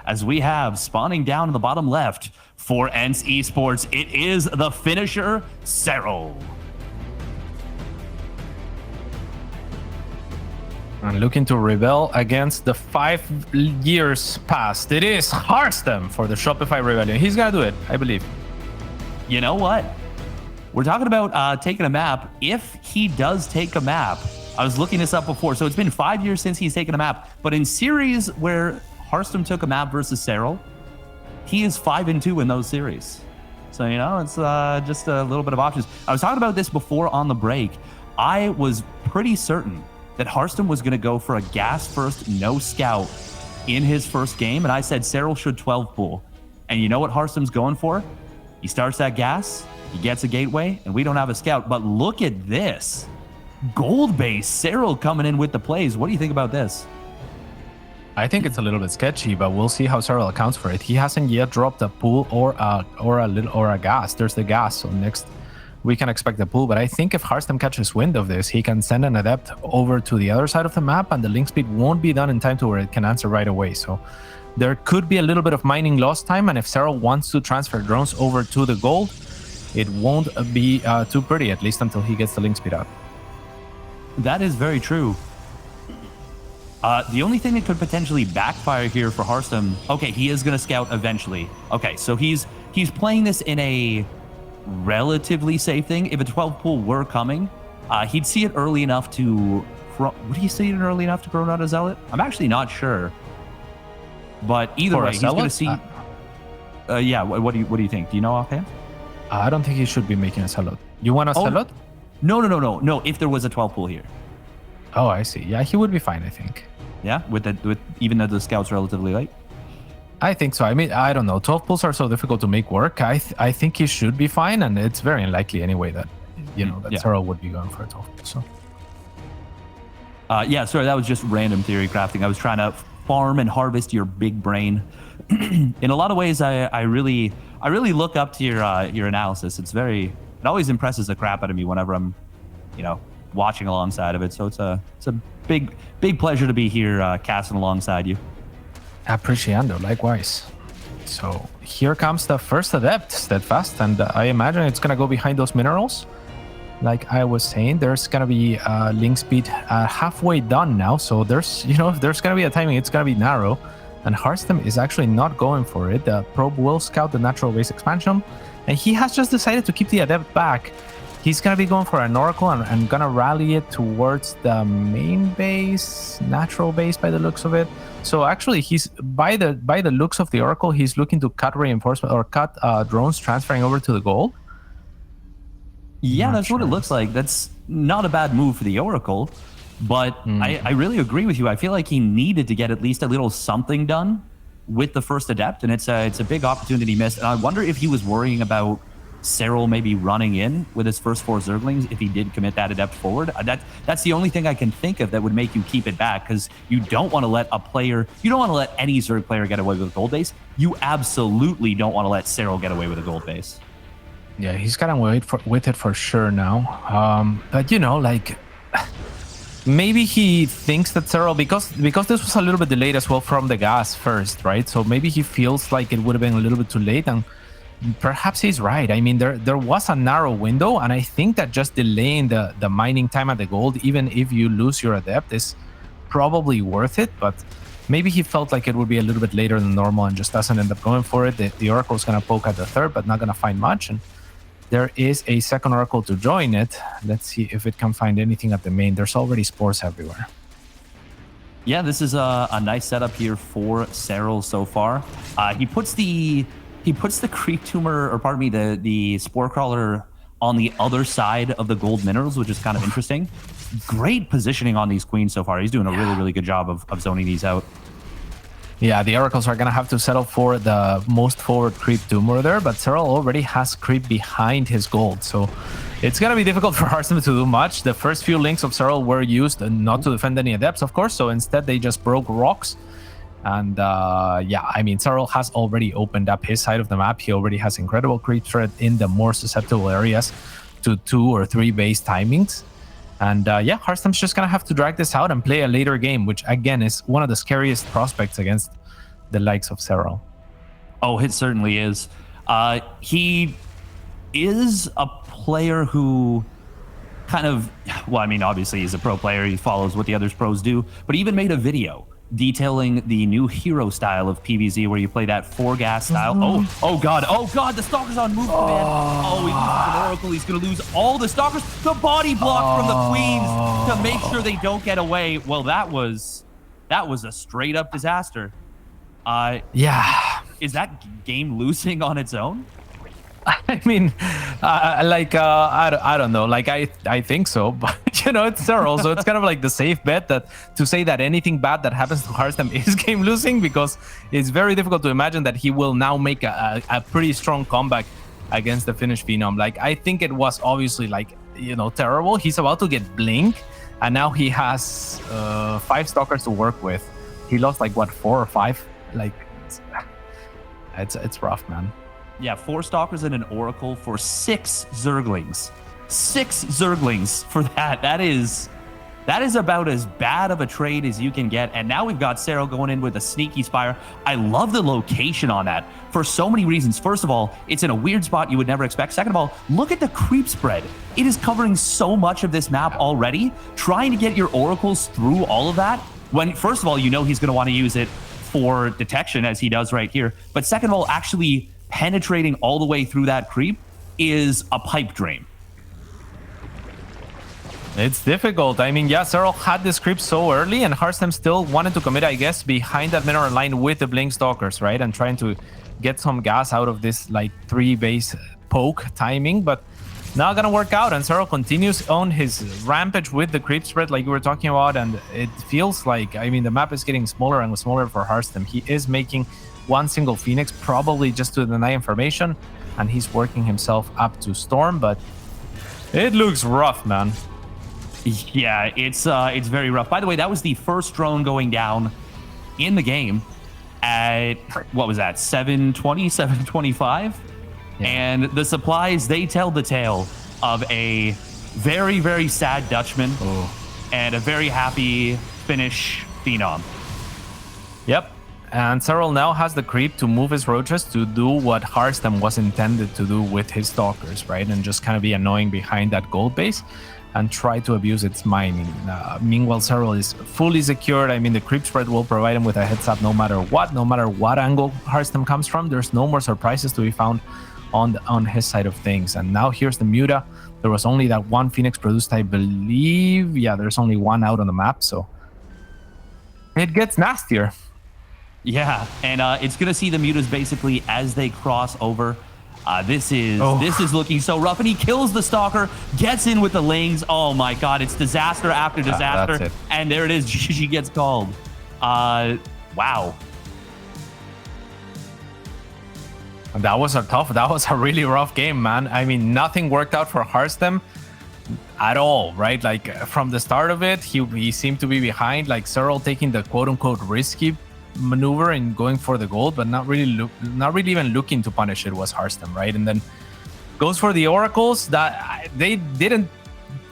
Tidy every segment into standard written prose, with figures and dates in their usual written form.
as we have spawning down in the bottom left for ENCE Esports, it is the finisher, Serral. And looking to rebel against the 5 years past. It is Harstem for the Shopify Rebellion. He's gonna do it, I believe. You know what? We're talking about taking a map. If he does take a map, I was looking this up before, so it's been 5 years since he's taken a map. But in series where Harstem took a map versus Serral, he is 5-2 in those series. So, you know, it's just a little bit of options. I was talking about this before on the break. I was pretty certain that Harstem was going to go for a gas first, no scout in his first game. And I said Serral should 12 pool. And you know what Harstem's going for? He starts that gas, he gets a gateway, and we don't have a scout. But look at this. Gold base, Serral coming in with the plays. What do you think about this? I think it's a little bit sketchy, but we'll see how Serral accounts for it. He hasn't yet dropped a pool or a gas. There's the gas, so next we can expect the pool. But I think if Harstem catches wind of this, he can send an adept over to the other side of the map, and the link speed won't be done in time to where it can answer right away. So there could be a little bit of mining lost time, and if Serral wants to transfer drones over to the gold, it won't be too pretty, at least until he gets the link speed up. That is very true. The only thing that could potentially backfire here for Harstem, okay, he is going to scout eventually. Okay, so he's playing this in a relatively safe thing. If a 12 pool were coming, he'd see it early enough to... Would he see it early enough to Chrono out a Zealot? I'm actually not sure. But either way, he's going to see... yeah, what do you think? Do you know offhand? I don't think he should be making a Zealot. You want a Zealot? No, if there was a 12 pool here. Oh, I see. Yeah, he would be fine, I think. Yeah, with even though the scout's relatively late? I think so. I mean, I don't know. 12 pulls are so difficult to make work. I think he should be fine, and it's very unlikely anyway that, you know, that Serral would be going for a 12 pull. So. Yeah, sorry, that was just random theory crafting. I was trying to farm and harvest your big brain. In a lot of ways, I really look up to your analysis. It always impresses the crap out of me whenever I'm, you know, watching alongside of it. So it's a big pleasure to be here casting alongside you. Appreciando, likewise. So here comes the first adept, Steadfast, and I imagine it's gonna go behind those minerals. Like I was saying, there's gonna be link speed halfway done now, so there's gonna be a timing. It's gonna be narrow, and Harstem is actually not going for it. The probe will scout the natural base expansion, and he has just decided to keep the adept back. He's gonna be going for an oracle and gonna rally it towards the main base, natural base by the looks of it. So actually, he's by the looks of the oracle, he's looking to cut reinforcement or cut drones transferring over to the gold. Yeah, that's what it looks like. That's not a bad move for the oracle, but I really agree with you. I feel like he needed to get at least a little something done with the first adept, and it's a big opportunity missed. And I wonder if he was worrying about Serral maybe running in with his first 4 Zerglings if he did commit that adept forward. That's the only thing I can think of that would make you keep it back, because you don't want to let any Zerg player get away with a gold base. You absolutely don't want to let Serral get away with a gold base. Yeah, he's gonna wait with it for sure now. But you know, like maybe he thinks that Serral, because this was a little bit delayed as well from the gas first, right? So maybe he feels like it would have been a little bit too late, and perhaps he's right. I mean, there was a narrow window, and I think that just delaying the mining time at the gold, even if you lose your adept, is probably worth it. But maybe he felt like it would be a little bit later than normal and just doesn't end up going for it. The oracle's gonna poke at the third, but not gonna find much. And there is a second oracle to join it. Let's see if it can find anything at the main. There's already spores everywhere. Yeah, this is a nice setup here for Serral so far. He puts the creep tumor, or pardon me, the spore crawler on the other side of the gold minerals, which is kind of interesting. Great positioning on these queens so far. He's doing a really good job of zoning these out. Yeah, the oracles are gonna have to settle for the most forward creep tumor there, but Serral already has creep behind his gold, so it's gonna be difficult for Harstem to do much. The first few links of Serral were used not to defend any adepts, of course, so instead they just broke rocks. And yeah, I mean, Serral has already opened up his side of the map. He already has incredible creep threat in the more susceptible areas to 2 or 3 base timings. And yeah, Harstem's just gonna have to drag this out and play a later game, which again is one of the scariest prospects against the likes of Serral. Oh, it certainly is. He is a player who kind of, well, I mean, obviously he's a pro player. He follows what the other pros do, but he even made a video detailing the new hero style of PvZ where you play that 4-gas style. Oh God, the Stalker's on move command. Oh, he uses an Oracle. He's going to lose all the Stalkers. The body block from the Queens to make sure they don't get away. Well, that was a straight up disaster. Yeah. Is that game losing on its own? I mean, I don't know. Like, I think so, but it's Serral, so it's kind of like the safe bet that to say that anything bad that happens to Harstem is game losing, because it's very difficult to imagine that he will now make a pretty strong comeback against the Finnish Phenom. Like, I think it was obviously like, terrible. He's about to get Blink, and now he has 5 Stalkers to work with. He lost like what, 4 or 5? Like, it's rough, man. Yeah, 4 Stalkers and an Oracle for 6 Zerglings. 6 Zerglings for that. That is about as bad of a trade as you can get. And now we've got Serral going in with a Sneaky Spire. I love the location on that for so many reasons. First of all, it's in a weird spot you would never expect. Second of all, look at the creep spread. It is covering so much of this map already. Trying to get your Oracles through all of that, when first of all, he's going to want to use it for detection, as he does right here. But second of all, actually penetrating all the way through that creep is a pipe dream. It's difficult. I mean, yeah, Serral had this creep so early, and Harstem still wanted to commit, I guess, behind that mineral line with the Blink Stalkers, right? And trying to get some gas out of this, like, 3-base poke timing, but not gonna work out. And Serral continues on his rampage with the creep spread, like you were talking about, and it feels like, I mean, the map is getting smaller and smaller for Harstem. He is making one single Phoenix, probably just to deny information, and he's working himself up to Storm, but it looks rough, man. Yeah, it's very rough. By the way, that was the first drone going down in the game at, what was that, 720, 725? Yeah. And the supplies, they tell the tale of a very, very sad Dutchman and a very happy Finnish Phenom. Yep. And Serral now has the creep to move his roaches to do what Harstem was intended to do with his Stalkers, right? And just kind of be annoying behind that gold base and try to abuse its mining. Meanwhile, Serral is fully secured. I mean, the creep spread will provide him with a heads up no matter what angle Harstem comes from. There's no more surprises to be found on his side of things. And now here's the Muta. There was only that one Phoenix produced, I believe. Yeah, there's only one out on the map, so it gets nastier. Yeah, and it's going to see the Mutas basically as they cross over. This is looking so rough, and he kills the Stalker, gets in with the Lings. Oh my God, it's disaster after disaster. That's it. And there it is, GG gets called. Wow. That was a really rough game, man. I mean, nothing worked out for Harstem at all, right? Like, from the start of it, he seemed to be behind, like Serral taking the quote-unquote risky maneuver and going for the gold, but not really even looking to punish it was Harstem, right? And then goes for the Oracles. That they didn't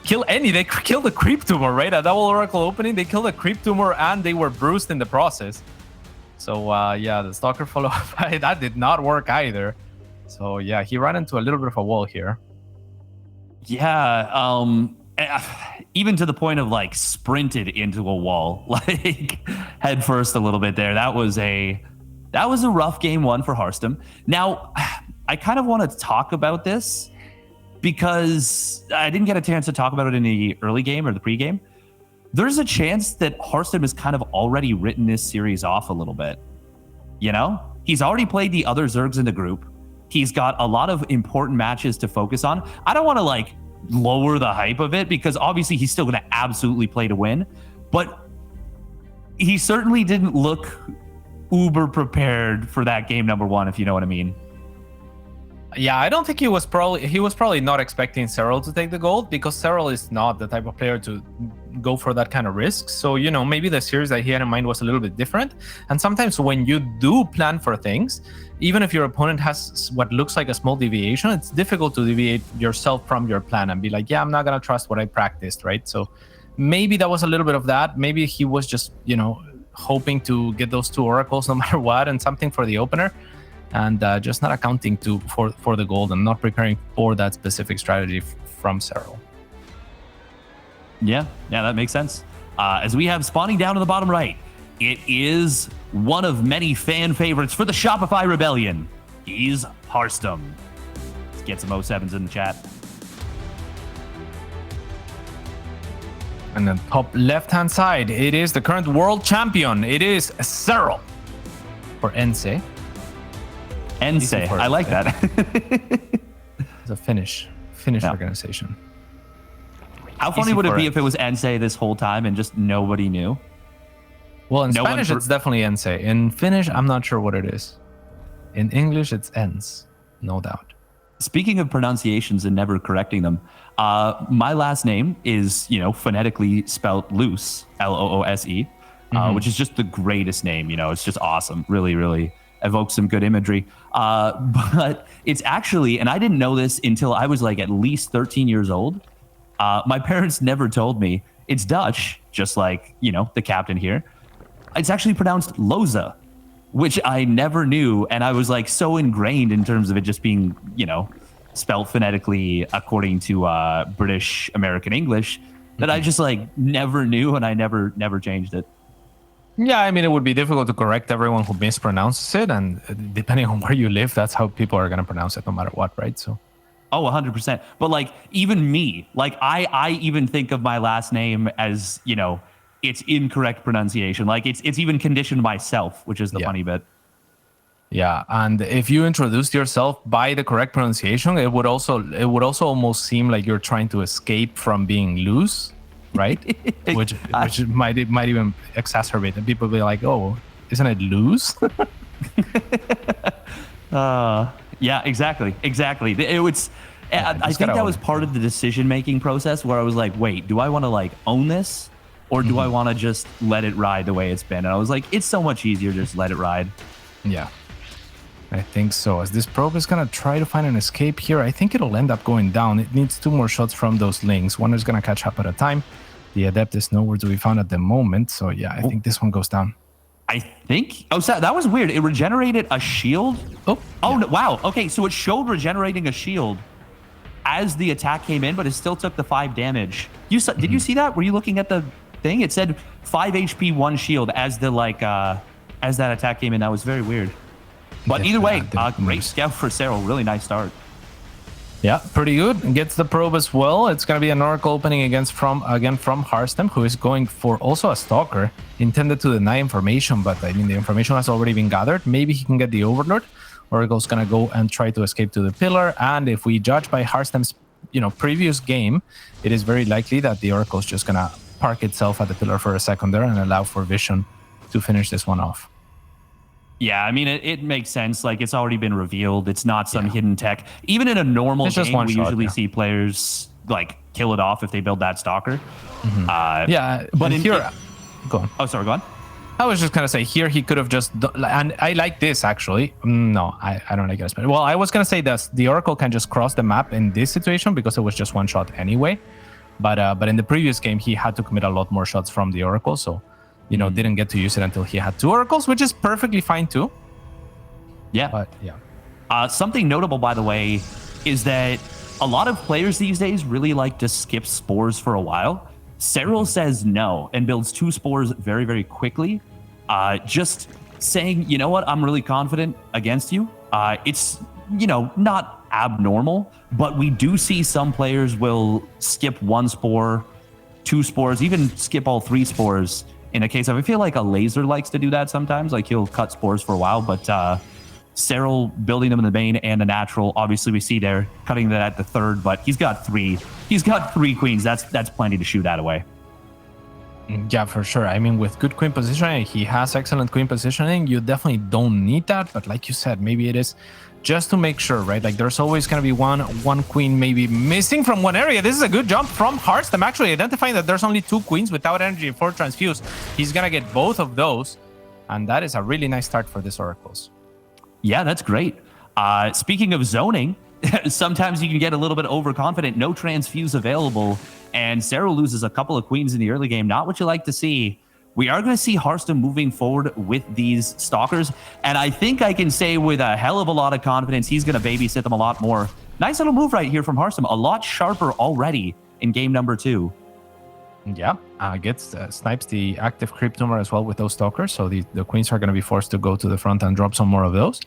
kill any. They killed the creep tumor, right? A double Oracle opening. They killed the creep tumor and they were bruised in the process. So yeah, the Stalker follow-up, that did not work either. So yeah, he ran into a little bit of a wall here. Yeah, even to the point of like sprinted into a wall, like head first a little bit there. That was a rough game one for Harstem. Now, I kind of want to talk about this because I didn't get a chance to talk about it in the early game or the pregame. There's a chance that Harstem has kind of already written this series off a little bit. You know, he's already played the other Zergs in the group. He's got a lot of important matches to focus on. I don't want to like lower the hype of it because obviously he's still going to absolutely play to win, but he certainly didn't look uber prepared for that game number one, if you know what I mean. Yeah, I don't think he was probably not expecting Serral to take the gold because Serral is not the type of player to go for that kind of risk. So, you know, maybe the series that he had in mind was a little bit different. And sometimes when you do plan for things, even if your opponent has what looks like a small deviation, it's difficult to deviate yourself from your plan and be like, yeah, I'm not going to trust what I practiced, right? So maybe that was a little bit of that. Maybe he was just, you know, hoping to get those 2 oracles no matter what, and something for the opener, and just not accounting for the gold and not preparing for that specific strategy from Serral. Yeah, that makes sense. As we have spawning down to the bottom right, it is one of many fan favorites for the Shopify Rebellion. He's Harstem. Let's get some 07s in the chat. And then top left-hand side, it is the current world champion. It is Serral for NC. NC, I like that. It's a Finnish organization. How funny would it be if it was NC this whole time and just nobody knew? Well, in Spanish, it's definitely NC. In Finnish, I'm not sure what it is. In English, it's ENS, no doubt. Speaking of pronunciations and never correcting them, my last name is, phonetically spelled loose, Loose, which is just the greatest name. It's just awesome. Really, really evokes some good imagery. But it's actually, and I didn't know this until I was like at least 13 years old. My parents never told me. It's Dutch, just like, the captain here. It's actually pronounced Loza, which I never knew. And I was like so ingrained in terms of it just being, spelled phonetically according to British American English that I just like never knew, and I never changed it. Yeah, I mean, it would be difficult to correct everyone who mispronounces it. And depending on where you live, that's how people are going to pronounce it no matter what, right? So. Oh, 100%. But like even me, like I even think of my last name as, it's incorrect pronunciation. Like it's even conditioned myself, which is the funny bit. Yeah, and if you introduced yourself by the correct pronunciation, it would also almost seem like you're trying to escape from being loose, right? which might even exacerbate it. People be like, "Oh, isn't it loose?" Yeah, exactly. It was. I think that was part of the decision-making process where I was like, wait, do I want to like own this, or do I want to just let it ride the way it's been? And I was like, it's so much easier to just let it ride. Yeah, I think so. As this probe is gonna try to find an escape here, I think it'll end up going down. It needs 2 more shots from those links. One is gonna catch up at a time. The adept is nowhere to be found at the moment. So yeah, I think this one goes down. I think. Oh, so that was weird. It regenerated a shield. Oh, yeah. No, wow. Okay, so it showed regenerating a shield as the attack came in, but it still took the 5 damage. Did you see that? Were you looking at the thing? It said 5 HP, 1 shield as the as that attack came in. That was very weird. But either way, great scout for Serral. Really nice start. Yeah, pretty good. Gets the probe as well. It's going to be an Oracle opening from Harstem, who is going for also a Stalker, intended to deny information, but I mean, the information has already been gathered. Maybe he can get the Overlord. Oracle's going to go and try to escape to the pillar. And if we judge by Harstem's, previous game, it is very likely that the Oracle's just going to park itself at the pillar for a second there and allow for Vision to finish this one off. Yeah, I mean, it makes sense. Like, it's already been revealed. It's not some hidden tech. Even in a normal game, we usually see players, like, kill it off if they build that Stalker. But here... Go on. Oh, sorry, go on. I was just going to say, here he could have just... And I like this, actually. No, I don't like it. Well, I was going to say that the Oracle can just cross the map in this situation because it was just 1 shot anyway. But in the previous game, he had to commit a lot more shots from the Oracle, so... didn't get to use it until he had 2 Oracles, which is perfectly fine too. Yeah. But yeah. Something notable, by the way, is that a lot of players these days really like to skip spores for a while. Serral says no and builds 2 spores very, very quickly. Just saying, you know what, I'm really confident against you. It's, not abnormal, but we do see some players will skip 1 spore, 2 spores, even skip all 3 spores. In a case of, I feel like a laser likes to do that sometimes. Like he'll cut spores for a while, but Serral building them in the main and the natural. Obviously, we see there cutting that at the 3rd, but he's got 3. He's got 3 queens. That's plenty to shoot that away. Yeah, for sure. I mean, with good queen positioning, he has excellent queen positioning. You definitely don't need that, but like you said, maybe it is just to make sure, right? Like there's always going to be one queen maybe missing from one area. This is a good jump from Harstem, actually identifying that there's only 2 queens without energy for transfuse. He's going to get both of those, and that is a really nice start for this Oracles. Yeah, that's great. Speaking of zoning, sometimes you can get a little bit overconfident. No transfuse available, and Serral loses a couple of queens in the early game. Not what you like to see. we are going to see Harstem moving forward with these Stalkers. And I think I can say with a hell of a lot of confidence, he's going to babysit them a lot more. Nice little move right here from Harstem. A lot sharper already in game number 2. Yeah, snipes the active creep tumor as well with those Stalkers. So the Queens are going to be forced to go to the front and drop some more of those.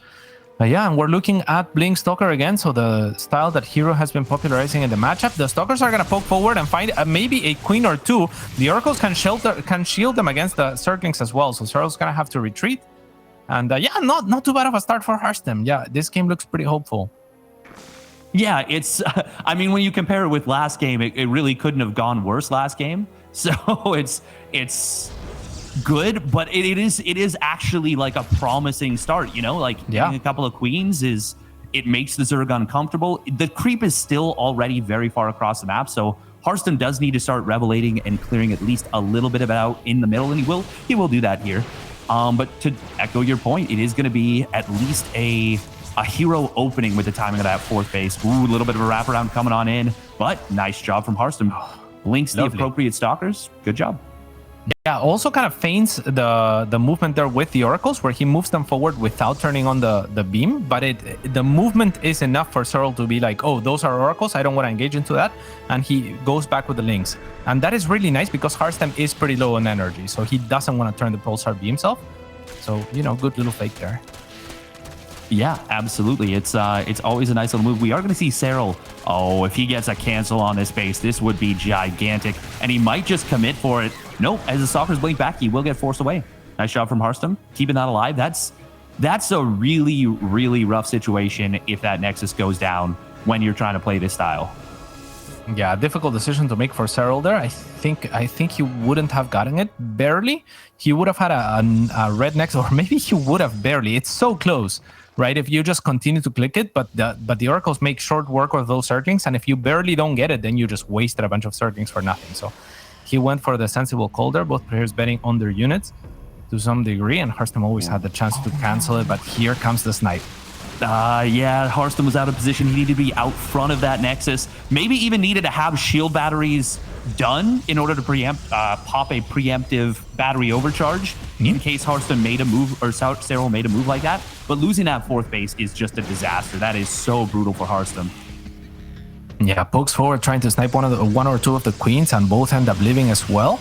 But yeah, and we're looking at Blink Stalker again. So the style that Hero has been popularizing in the matchup. The Stalkers are going to poke forward and find maybe a Queen or 2. The Oracles can shield them against the Zerglings as well. So Serral's going to have to retreat. And yeah, not too bad of a start for Harstem. Yeah, this game looks pretty hopeful. Yeah, it's, I mean, when you compare it with last game, it really couldn't have gone worse last game. So it's good, but it is actually like a promising start, you know, like getting a couple of Queens it makes the Zerg uncomfortable. The creep is still already very far across the map, so Harstem does need to start revelating and clearing at least a little bit of it out in the middle, and he will do that here. But to echo your point, it is going to be at least a Hero opening with the timing of that 4th base. Ooh, a little bit of a wraparound coming on in, but nice job from Harstem. Blinks the appropriate Stalkers. Good job. Yeah, also kind of feints the movement there with the Oracles, where he moves them forward without turning on the beam. But the movement is enough for Serral to be like, oh, those are Oracles, I don't want to engage into that. And he goes back with the links. And that is really nice because Harstem is pretty low on energy, so he doesn't want to turn the Pulsar beams off. So, you know, good little fake there. Yeah, absolutely. It's always a nice little move. We are going to see Serral. Oh, if he gets a cancel on this base, this would be gigantic. And he might just commit for it. Nope, as the Stalkers blink back, he will get forced away. Nice job from Harstem, keeping that alive. That's a really, really rough situation if that Nexus goes down when you're trying to play this style. Yeah, difficult decision to make for Serral there. I think he wouldn't have gotten it, barely. He would have had a red Nexus, or maybe he would have barely. It's so close. Right, if you just continue to click it, but the Oracles make short work of those Zerglings, and if you barely don't get it, then you just wasted a bunch of Zerglings for nothing. So he went for the sensible call there, both players betting on their units to some degree, and Harstem always had the chance to cancel it, but here comes the snipe. Yeah, Harstem was out of position. He needed to be out front of that Nexus. Maybe even needed to have shield batteries done in order to pop a preemptive battery overcharge in case Harstem made a move, or Serral made a move like that. But losing that 4th base is just a disaster. That is so brutal for Harstem. Yeah, pokes forward trying to snipe one or two of the Queens, and both end up living as well.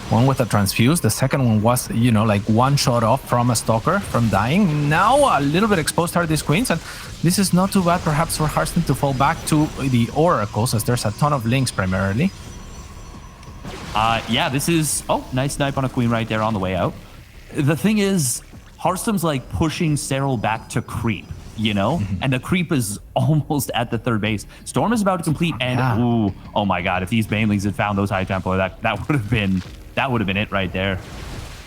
One with a transfuse. The second one was, you know, like one shot off from a Stalker from dying. Now a little bit exposed are these Queens, and this is not too bad perhaps for Harstem to fall back to the Oracles, as there's a ton of links primarily. Yeah, this is... Oh, nice snipe on a Queen right there on the way out. The thing is, Harstem's like pushing Serral back to creep, you know? And the creep is almost at the 3rd base. Storm is about to complete, and ooh, oh my god, if these Banelings had found those High Templar, that would have been it right there.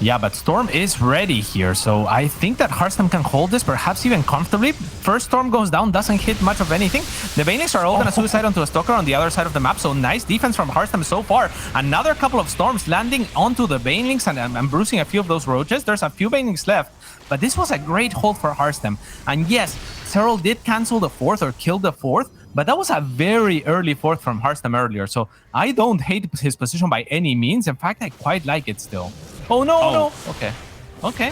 Yeah, but Storm is ready here, so I think that Harstem can hold this, perhaps even comfortably. First Storm goes down, doesn't hit much of anything. The Banelings are all going to suicide onto a Stalker on the other side of the map, so nice defense from Harstem so far. Another couple of Storms landing onto the Banelings and bruising a few of those Roaches. There's a few Banelings left, but this was a great hold for Harstem. And yes, Serral did cancel the 4th or kill the 4th, but that was a very early 4th from Harstem earlier, so I don't hate his position by any means. In fact, I quite like it still. Oh, no. Okay, okay.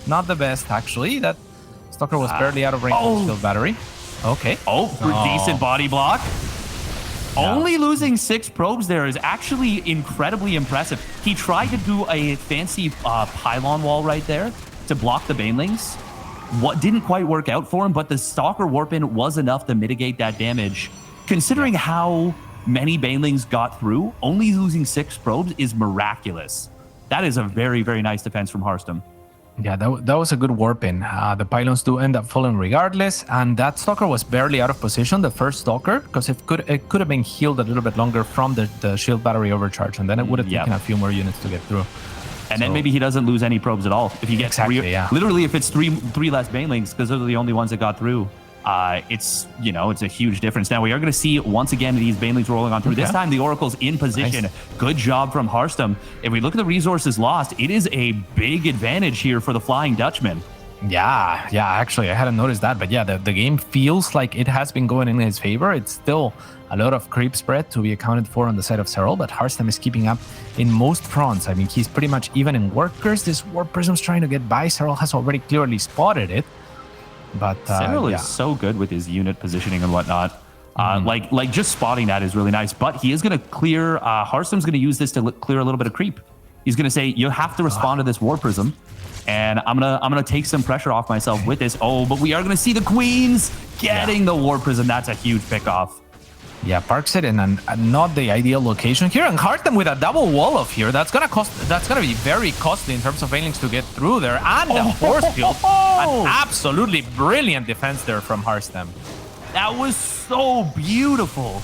Not the best, actually. That Stalker was barely out of range of the shield battery. Okay. Decent body block. Yeah. Only losing 6 probes there is actually incredibly impressive. He tried to do a fancy pylon wall right there to block the Banelings. What didn't quite work out for him, but the Stalker warp-in was enough to mitigate that damage. Considering how many Banelings got through, only losing 6 probes is miraculous. That is a very, very nice defense from Harstem. Yeah, that was a good warp-in. The pylons do end up falling regardless, and that Stalker was barely out of position, the first Stalker, because it could have been healed a little bit longer from the shield battery overcharge, and then it would have taken a few more units to get through. And then maybe he doesn't lose any probes at all. If you get literally if it's three less Banelings, because those are the only ones that got through. It's a huge difference. Now we are going to see once again these Banelings rolling on through. This time the Oracle's in position. Nice. Good job from Harstem. If we look at the resources lost, it is a big advantage here for the Flying Dutchman. Yeah, actually, I hadn't noticed that. But yeah, the game feels like it has been going in his favor. It's still a lot of creep spread to be accounted for on the side of Serral, but Harstem is keeping up in most fronts. I mean, he's pretty much even in workers. This Warp Prism's trying to get by. Serral has already clearly spotted it. But Serral is so good with his unit positioning and whatnot. Like just spotting that is really nice. But he is going to clear. Harstem's going to use this to clear a little bit of creep. He's going to say, you have to respond to this Warp Prism. And I'm gonna take some pressure off myself with this. Oh, but we are gonna see the queens getting the Warp Prism. That's a huge pickoff. Yeah, parks it in not the ideal location here, and Harstem with a double wall off here. That's gonna be very costly in terms of Banelings to get through there, and the force field. An absolutely brilliant defense there from Harstem. That was so beautiful.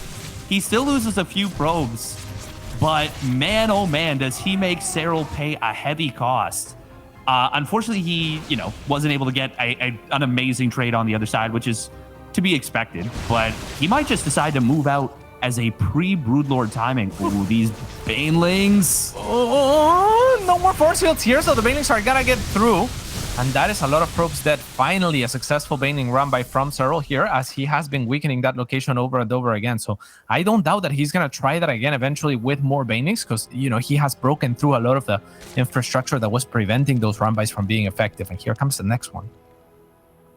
He still loses a few probes, but man, oh man, does he make Serral pay a heavy cost. Unfortunately, he, wasn't able to get an amazing trade on the other side, which is to be expected. But he might just decide to move out as a pre-Broodlord timing. Ooh, these Banelings. Oh, no more force fields here, so the Banelings are gonna get through. And that is a lot of probes dead. Finally, a successful Baneling run by from Serral here, as he has been weakening that location over and over again. So I don't doubt that he's going to try that again eventually with more Banelings, because, he has broken through a lot of the infrastructure that was preventing those run-bys from being effective. And here comes the next one.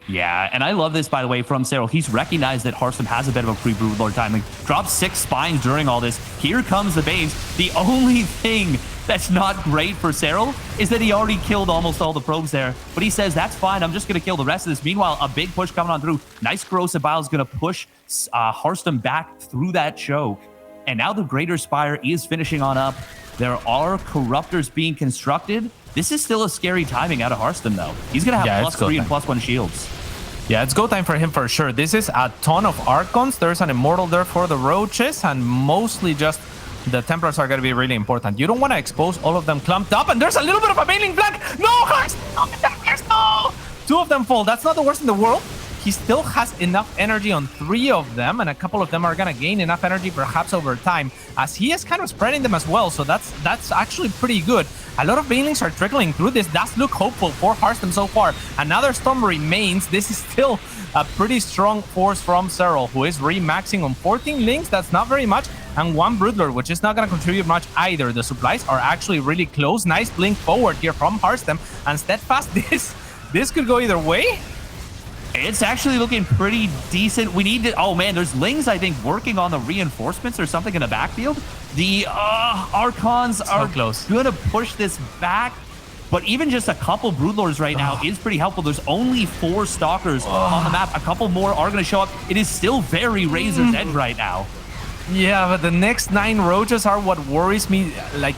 Yeah, and I love this, by the way, from Serral. He's recognized that Harstem has a bit of a pre-Broodlord timing. Drops 6 spines during all this. Here comes the Banes. The only thing that's not great for Serral is that he already killed almost all the probes there. But he says, that's fine. I'm just going to kill the rest of this. Meanwhile, a big push coming on through. Nice Corrosive Bile is going to push Harstem back through that choke. And now the Greater Spire is finishing on up. There are Corruptors being constructed. This is still a scary timing out of Harstem, though. He's going to have +3 and +1 shields. Yeah, it's go time for him for sure. This is a ton of Archons. There's an Immortal there for the Roaches, and mostly just the Templars are going to be really important. You don't want to expose all of them clumped up, and there's a little bit of a Baneling flank. No, Harstem, no! 2 of them fall. That's not the worst in the world. He still has enough energy on 3 of them, and a couple of them are going to gain enough energy perhaps over time, as he is kind of spreading them as well, so that's actually pretty good. A lot of Banelings are trickling through. This does look hopeful for Harstem so far. Another Storm remains. This is still a pretty strong force from Serral, who is remaxing on 14 links. That's not very much, and 1 Broodlord, which is not going to contribute much either. The supplies are actually really close. Nice blink forward here from Harstem, and Steadfast, this could go either way. It's actually looking pretty decent. We need to... Oh, man, there's Lings, I think, working on the reinforcements or something in the backfield. The Archons are going to push this back. But even just a couple Broodlords right now is pretty helpful. There's only 4 Stalkers on the map. A couple more are going to show up. It is still very Razor's Edge right now. Yeah, but the next 9 Roaches are what worries me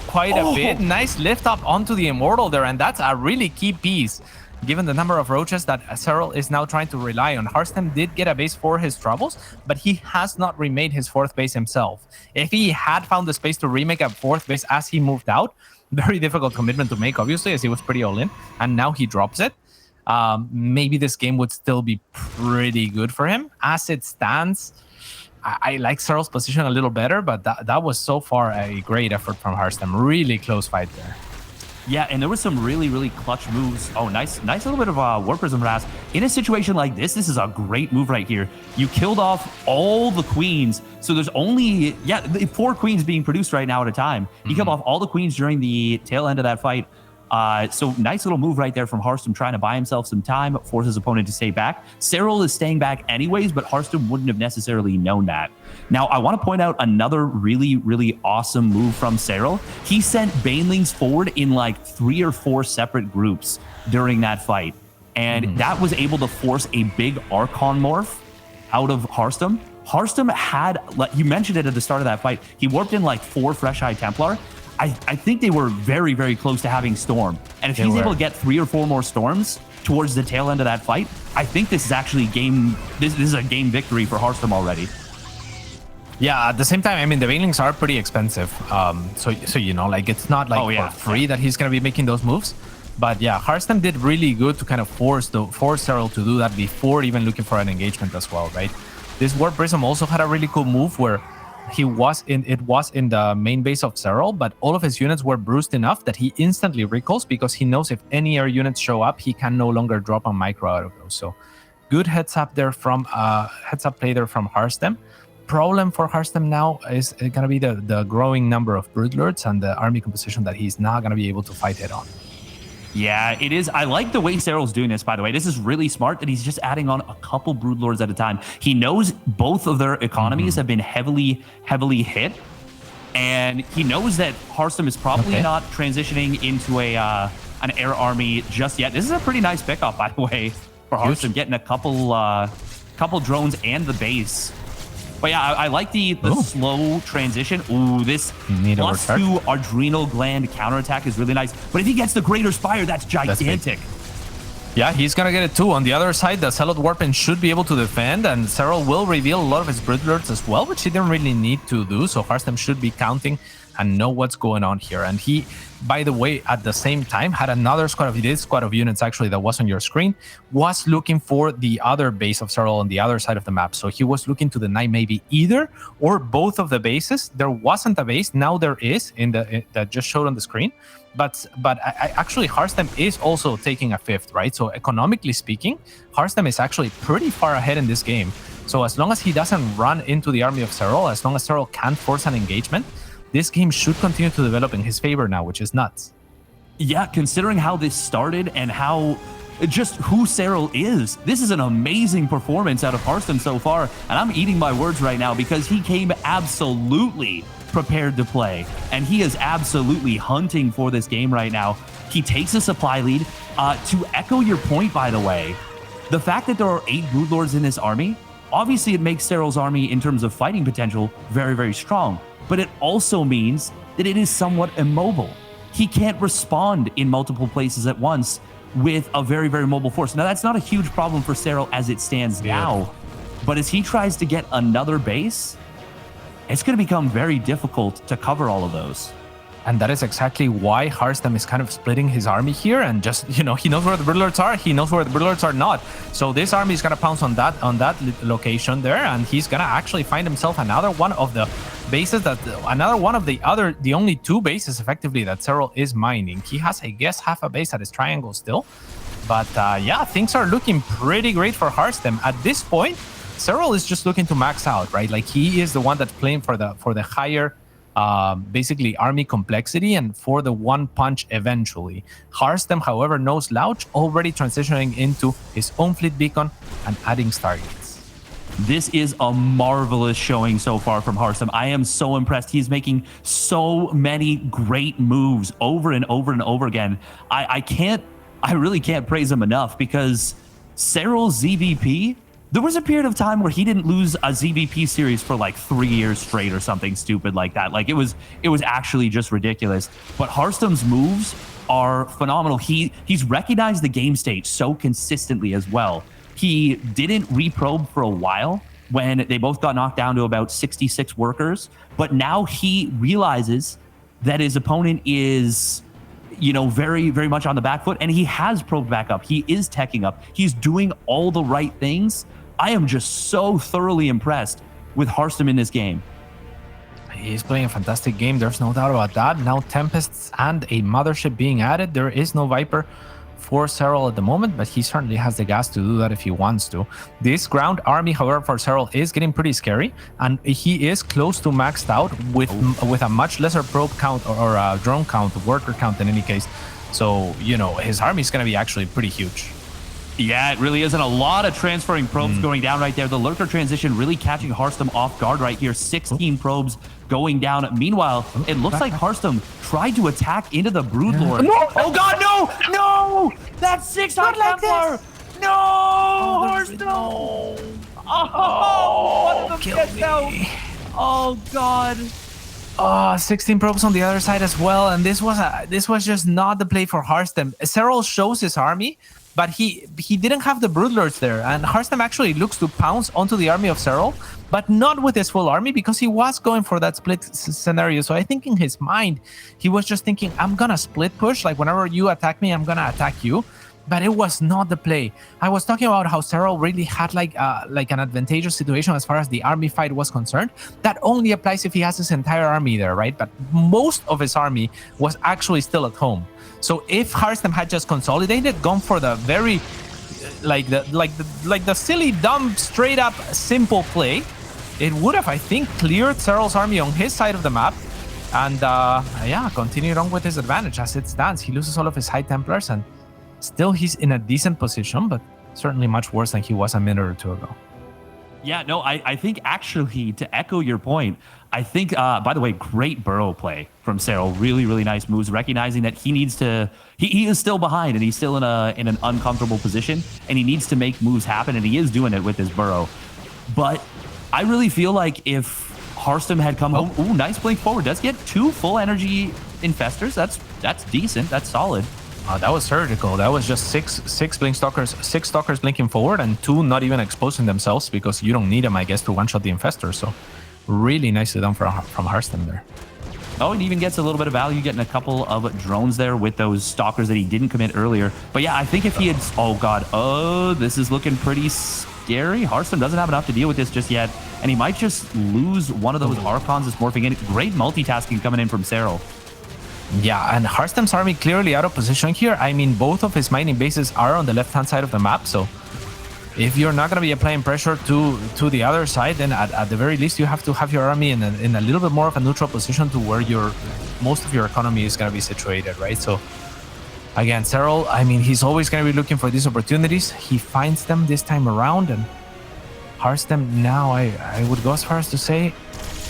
quite a bit. Nice lift up onto the Immortal there, and that's a really key piece, given the number of Roaches that Serral is now trying to rely on. Harstem did get a base for his troubles, but he has not remade his 4th base himself. If he had found the space to remake a 4th base as he moved out, very difficult commitment to make, obviously, as he was pretty all in, and now he drops it. Maybe this game would still be pretty good for him. As it stands, I like Serral's position a little better, but that was so far a great effort from Harstem. Really close fight there. Yeah, and there was some really, really clutch moves. Oh, nice little bit of Warp Prism Ras. In a situation like this is a great move right here. You killed off all the queens, so there's only 4 queens being produced right now at a time. You killed off all the queens during the tail end of that fight. So nice little move right there from Harstem, trying to buy himself some time, force his opponent to stay back. Serral is staying back anyways, but Harstem wouldn't have necessarily known that. Now, I want to point out another really, really awesome move from Serral. He sent Banelings forward in 3 or 4 separate groups during that fight. And that was able to force a big Archon morph out of Harstem. Harstem had, you mentioned it at the start of that fight, he warped in 4 Fresh Eye Templar. I think they were very, very close to having Storm. And if he's able to get 3 or 4 more Storms towards the tail end of that fight, I think this is actually this is a game victory for Harstem already. Yeah, at the same time, I mean, the Banelings are pretty expensive. So it's not for free that he's going to be making those moves. But yeah, Harstem did really good to kind of force Serral to do that before even looking for an engagement as well, right? This Warp Prism also had a really cool move where it was in the main base of Serral, but all of his units were bruised enough that he instantly recalls because he knows if any air units show up, he can no longer drop a micro out of those. So good heads up there from play there from Harstem. Problem for Harstem now is gonna be the growing number of broodlords and the army composition that he's not gonna be able to fight head on. Yeah, it is. I like the way Serral's doing this, by the way. This is really smart that he's just adding on a couple broodlords at a time. He knows both of their economies have been heavily hit, and he knows that Harstem is probably not transitioning into an air army just yet. This is a pretty nice pickup, by the way, for Harstem, getting a couple drones and the base. But yeah, I like the slow transition. Ooh, this +2 adrenal gland counterattack is really nice. But if he gets the Greater Spire, that's gigantic. Yeah, he's gonna get it too. On the other side, the Zealot Warpin should be able to defend, and Serral will reveal a lot of his broodlords as well, which he didn't really need to do. So Harstem should be counting and know what's going on here. And he, by the way, at the same time, had another squad of units actually that was on your screen, was looking for the other base of Serral on the other side of the map. So he was looking to deny maybe either or both of the bases. There wasn't a base, now there is that just showed on the screen. But actually Harstem is also taking a fifth, right? So economically speaking, Harstem is actually pretty far ahead in this game. So as long as he doesn't run into the army of Serral, as long as Serral can't force an engagement, this game should continue to develop in his favor now, which is nuts. Yeah, considering how this started and how just who Serral is, this is an amazing performance out of Harstem so far. And I'm eating my words right now because he came absolutely prepared to play. And he is absolutely hunting for this game right now. He takes a supply lead. To echo your point, by the way, the fact that there are 8 broodlords in this army, obviously it makes Serral's army in terms of fighting potential very, very strong. But it also means that it is somewhat immobile. He can't respond in multiple places at once with a very, very mobile force. Now, that's not a huge problem for Serral as it stands now, but as he tries to get another base, it's going to become very difficult to cover all of those. And that is exactly why Harstem is kind of splitting his army here, and just, he knows where the broodlords are, he knows where the broodlords are not. So this army is gonna pounce on that location there, and he's gonna actually find himself another one of the bases the only 2 bases effectively that Serral is mining. He has, I guess, half a base at his triangle still. But yeah, things are looking pretty great for Harstem. At this point, Serral is just looking to max out, right? Like, he is the one that's playing for the higher basically army complexity and for the one punch eventually. Harstem, however, no slouch, already transitioning into his own fleet beacon and adding stargates. This is a marvelous showing so far from Harstem. I am so impressed. He's making so many great moves over and over and over again. I really can't praise him enough because Serral's ZVP, there was a period of time where he didn't lose a ZVP series for like 3 years straight or something stupid like that. Like, it was actually just ridiculous. But Harstem's moves are phenomenal. He's recognized the game state so consistently as well. He didn't reprobe for a while when they both got knocked down to about 66 workers, but now he realizes that his opponent is, very, very much on the back foot, and he has probed back up. He is teching up. He's doing all the right things. I am just so thoroughly impressed with Harstem in this game. He's playing a fantastic game. There's no doubt about that. Now Tempests and a Mothership being added. There is no Viper for Serral at the moment, but he certainly has the gas to do that if he wants to. This ground army, however, for Serral is getting pretty scary, and he is close to maxed out with a much lesser probe count or drone count, worker count in any case. So, his army is going to be actually pretty huge. Yeah, it really is. And a lot of transferring probes going down right there. The lurker transition really catching Harstem off guard right here. 16 probes going down. Meanwhile, it looks like Harstem tried to attack into the Broodlord. No! Oh God, no! No! That's 6 high Templar! No! Harstem! No. Oh, what the fuck now? Oh God. 16 probes on the other side as well, and this was just not the play for Harstem. Serral shows his army, but he didn't have the broodlords there, and Harstem actually looks to pounce onto the army of Serral, but not with his full army because he was going for that split scenario. So I think in his mind, he was just thinking, I'm gonna split push, like whenever you attack me, I'm gonna attack you. but it was not the play. I was talking about how Serral really had like an advantageous situation as far as the army fight was concerned. That only applies if he has his entire army there, right? But most of his army was actually still at home. So if Harstem had just consolidated, gone for the very like the silly, dumb, straight up simple play, it would have, I think, cleared Serral's army on his side of the map. And yeah, continued on with his advantage. As it stands, he loses all of his High Templars, and still he's in a decent position, but certainly much worse than he was a minute or two ago. Yeah, no, I think actually, to echo your point, I think, by the way, great burrow play from Serral. Really, really nice moves, recognizing that he needs to, he is still behind and he's still in an uncomfortable position, and he needs to make moves happen, and he is doing it with his burrow. But I really feel like if Harstem had come home, ooh, nice blink forward, does get 2 full energy infestors. That's decent, that's solid. That was surgical. That was just six blink stalkers, 6 stalkers blinking forward, and 2 not even exposing themselves because you don't need them, I guess, to one-shot the infestor. So really nicely done from Harstem there. Oh, and even gets a little bit of value getting a couple of drones there with those stalkers that he didn't commit earlier. But yeah, I think if he had, oh god, oh, this is looking pretty scary. Harstem doesn't have enough to deal with this just yet, and he might just lose one of those Archons that's morphing in. Great multitasking coming in from Serral. Yeah, and Harstem's army clearly out of position here. I mean, both of his mining bases are on the left-hand side of the map, so if you're not going to be applying pressure to the other side, then at the very least you have to have your army in a little bit more of a neutral position to where most of your economy is going to be situated, right? So again, Serral, I mean, he's always going to be looking for these opportunities. He finds them this time around, and Harstem now, I would go as far as to say,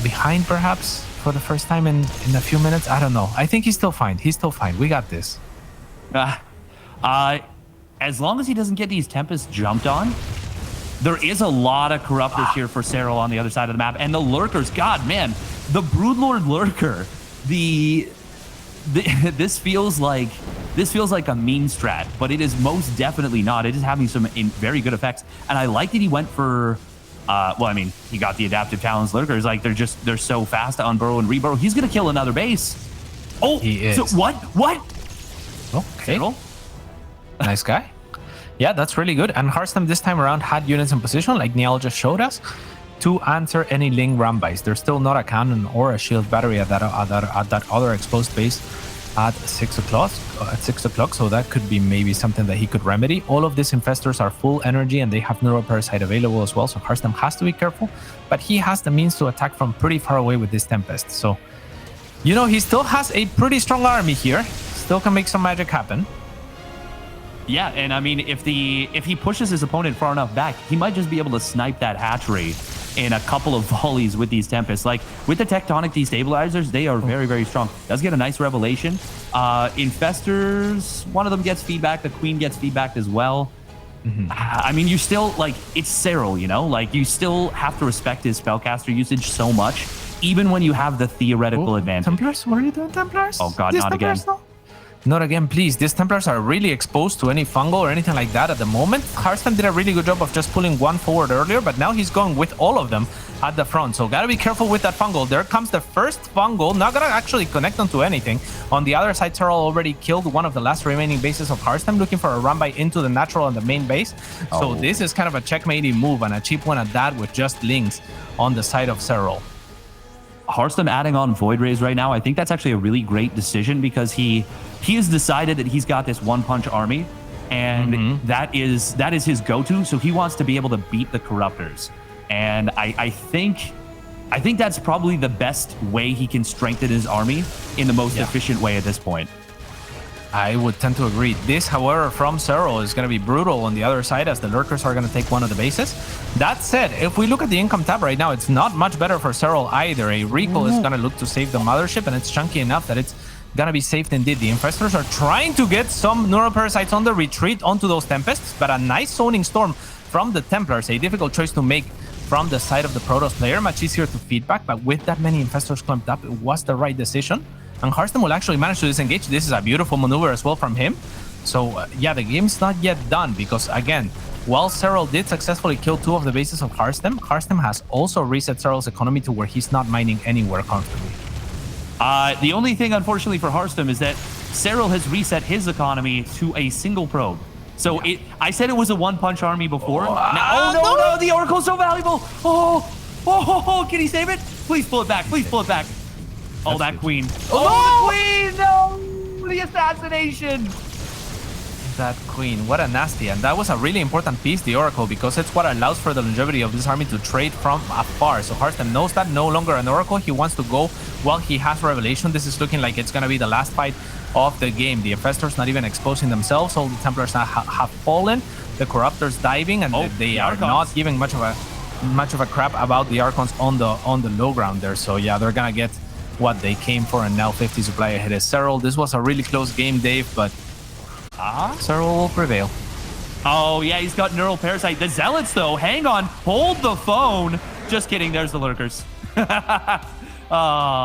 behind perhaps for the first time in a few minutes. I don't know. I think he's still fine. He's still fine. We got this. As long as he doesn't get these Tempests jumped on, there is a lot of Corruptors here for Serral on the other side of the map. And the Lurkers, god, man, the Broodlord Lurker, this feels like a mean strat, but it is most definitely not. It is having some very good effects. And I like that he went for, well, I mean, he got the Adaptive Talons Lurkers. Like, they're so fast to unburrow and reburrow. He's going to kill another base. Oh, he is. So what? Okay. Serral? Nice guy. Yeah, that's really good. And Harstem this time around had units in position, like Niall just showed us, to answer any Ling Rambites. There's still not a cannon or a shield battery at that other exposed base at 6 o'clock. So that could be maybe something that he could remedy. All of these infestors are full energy and they have Neuroparasite available as well. So Harstem has to be careful, but he has the means to attack from pretty far away with this Tempest. So, you know, he still has a pretty strong army here. Still can make some magic happen. Yeah, and I mean, if he pushes his opponent far enough back, he might just be able to snipe that hatchery in a couple of volleys with these Tempests. Like, with the Tectonic Destabilizers, they are very, very strong. Does get a nice Revelation. Infestors, one of them gets feedback. The Queen gets feedback as well. I mean, you still, like, it's Serral, you know? Like, you still have to respect his spellcaster usage so much, even when you have the theoretical advantage. Templars? What are you doing, Templars? Oh, God, These not Templars, again. No? Not again, please. These Templars are really exposed to any fungal or anything like that at the moment. Harstem did a really good job of just pulling one forward earlier, but now he's going with all of them at the front. So gotta be careful with that fungal. There comes the first fungal. Not gonna actually connect onto anything. On the other side, Serral already killed one of the last remaining bases of Harstem, looking for a run by into the natural on the main base. So this is kind of a checkmatey move, and a cheap one at that with just Lings on the side of Serral. Harstem adding on Void Rays right now, I think that's actually a really great decision, because he has decided that he's got this one-punch army, and that is his go-to. So he wants to be able to beat the Corruptors, and I think that's probably the best way he can strengthen his army in the most efficient way at this point. I would tend to agree. This, however, from Serral is going to be brutal on the other side, as the Lurkers are going to take one of the bases. That said, if we look at the income tab right now, it's not much better for Serral either. A recall is going to look to save the mothership, and it's chunky enough that it's going to be saved indeed. The Infestors are trying to get some Neuroparasites on the retreat onto those Tempests, but a nice zoning storm from the Templars, a difficult choice to make from the side of the Protoss player. Much easier to feedback, but with that many Infestors clumped up, it was the right decision. And Harstem will actually manage to disengage. This is a beautiful maneuver as well from him. So yeah, the game's not yet done, because again, while Serral did successfully kill 2 of the bases of Harstem, Harstem has also reset Serral's economy to where he's not mining anywhere comfortably. The only thing, unfortunately, for Harstem is that Serral has reset his economy to a single probe. So I said it was a one-punch army before. No, the Oracle's so valuable. Oh, can he save it? Please pull it back. Please pull it back. Oh, that queen. Oh, the queen! No! The assassination! That queen, what a nasty. And that was a really important piece, the Oracle, because it's what allows for the longevity of this army to trade from afar. So Harstem knows that, no longer an Oracle. He wants to go while he has Revelation. This is looking like it's going to be the last fight of the game. The Infestors not even exposing themselves. All the Templars have fallen. The Corruptors diving, and they are not giving much of a crap about the Archons on the low ground there. So yeah, they're going to get what they came for, and now 50 supply ahead is Serral. This was a really close game, Dave, but Serral will prevail. Oh, yeah, he's got Neural Parasite. The Zealots, though, hang on. Hold the phone. Just kidding. There's the Lurkers.